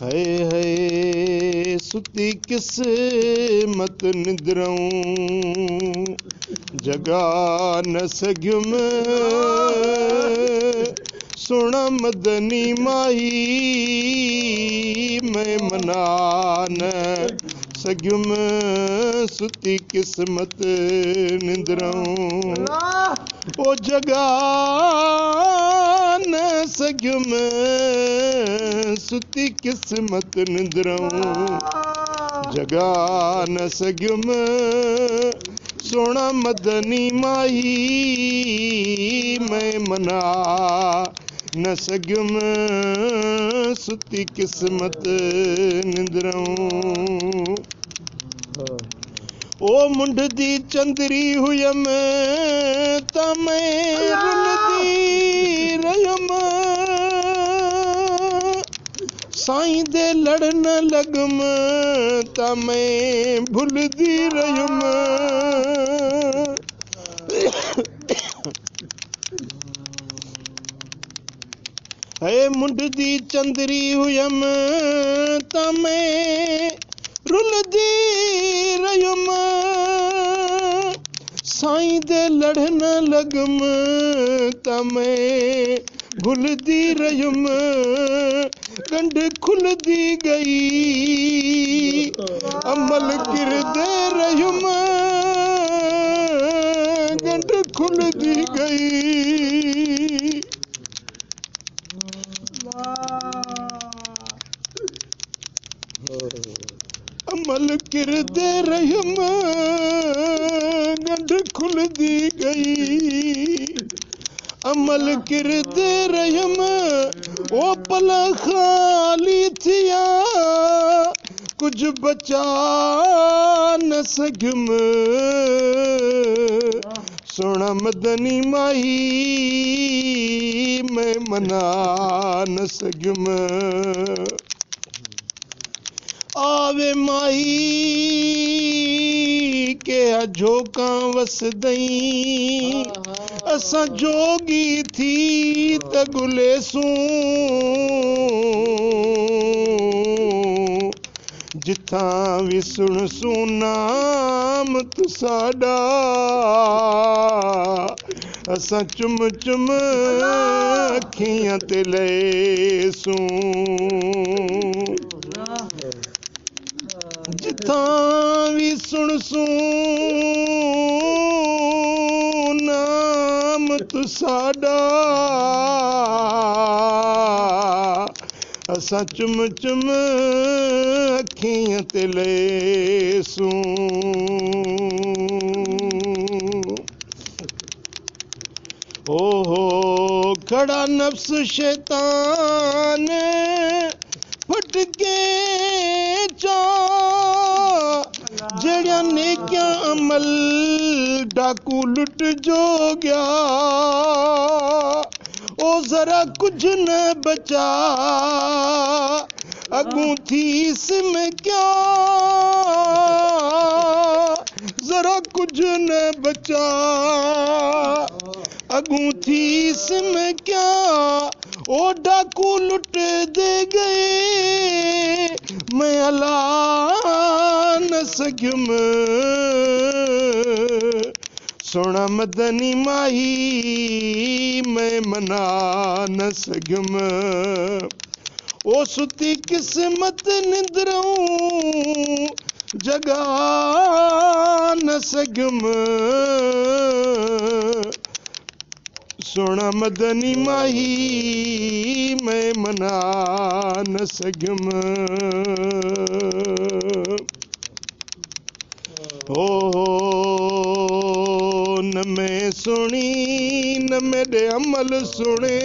है सुती किस्मत निद्रऊं जगा न सघियुम सुण मदनी माही मैं मना न सघियुम सुती किस्मत निद्रऊं ओ जगा न सघियुम सुती किस्मत निद्रऊं जगा न सघियुम सोना मदनी माही मैं मना न सघियुम सुती किस्मत निद्रऊं ओ मुंड दी चंदरी हुयम त मैं रुलदी रहियम साईं दे लड़न लगम त मैं भुलदी रहियम है मुंड दी चंदरी हुयम त मैं रुलदी रहियम साईं दे लड़न लगम त मैं भुलदी रहियम गंढ खुलदी गई अमल किरदे रहियम गंढ खुलदी गई अमल किरदे रहियम गंढ खुलदी गई अमल किरदे रहियम ओ पल खाली थिया कुछ बचा न सघियुम सोना मदनी माही मैं मना न सघियुम आवे माही के झोका वसदई असां जोगी थी त गुलेसूं जिथां भी सुणसूं नाम तुसाडा असां चुम चुम अखियां ते लेसूं जिथां भी सुणसूं नाम तुसाडा असां चुम चुम अखियां ते लेसूं ओहो खड़ा नफ्स शैतान फटके चा जड़िया नेकियां अमल डाकू लुट जो गया ओ जरा कुछ न बचा अगू थी इसमें क्या जरा कुछ न बचा अगू थी इसमें क्या ओ डाकू लुट दे गए मैं अला न सघियुम सोना मदनी माही मैं मना न सघियुम ओ सुती किस्मत निद्रऊं जगा न सघियुम सोना मदनी माही मैं मना न सघियुम हो न मैं सुणी न मेरे अमल सुने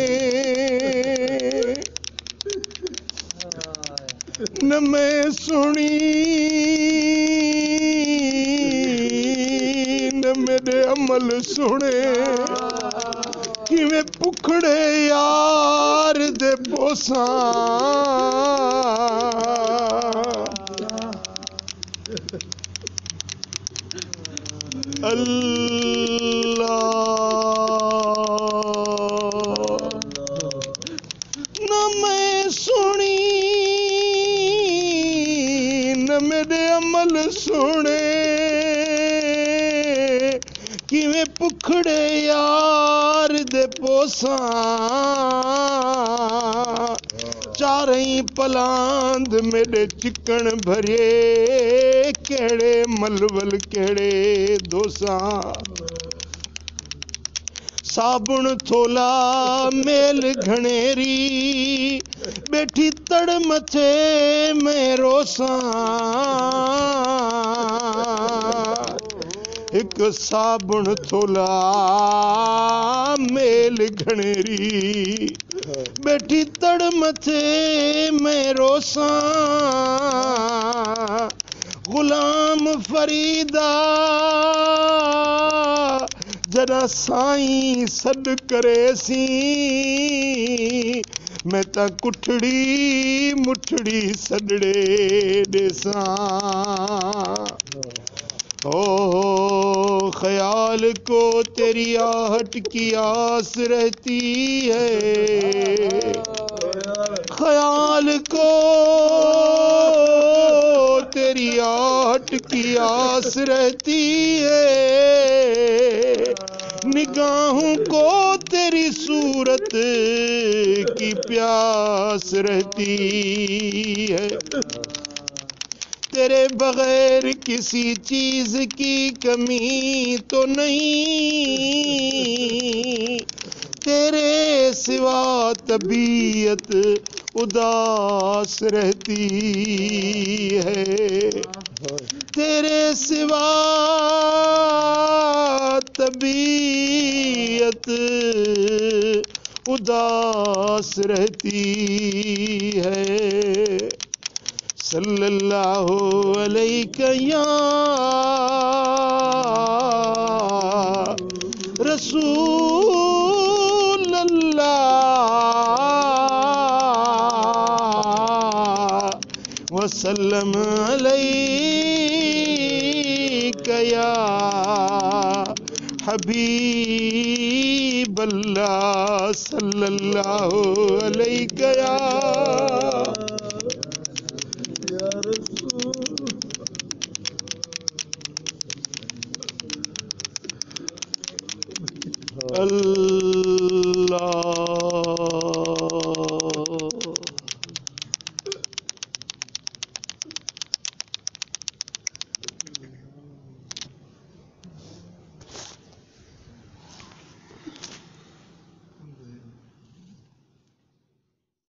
न मैं सुनी न मेरे अमल सुने किवें भुखड़े यार दे पोसां अल्लाह न मैं सुनी सोने किवें भुखड़े यार दे पोसां चारई पलांद मेरे चिकन भरे केड़े मलवल केड़े दोसां साबुन थोला मेल घनेरी बैठी तड़ मथे में रोसां एक साबुन थोला मेल घनेरी बैठी तड़ मथे में रोसां गुलाम फरीदा जरा साईं सद करे सी मैं ता कुठड़ी मुठड़ी सदड़े देसा ओ ख्याल को तेरी आहट की आस रहती है ख्याल को तेरी आहट की आस रहती है निगाहों को तेरी सूरत की प्यास रहती है तेरे बगैर किसी चीज की कमी तो नहीं तेरे सिवा तबीयत उदास रहती है तेरे सिवा तबीयत उदास रहती है सल्लल्लाहु अलैहि या रसूल अल्लाह वसल्लम अलैका या हबीब अल्लाह सल्लल्लाहु अलैहि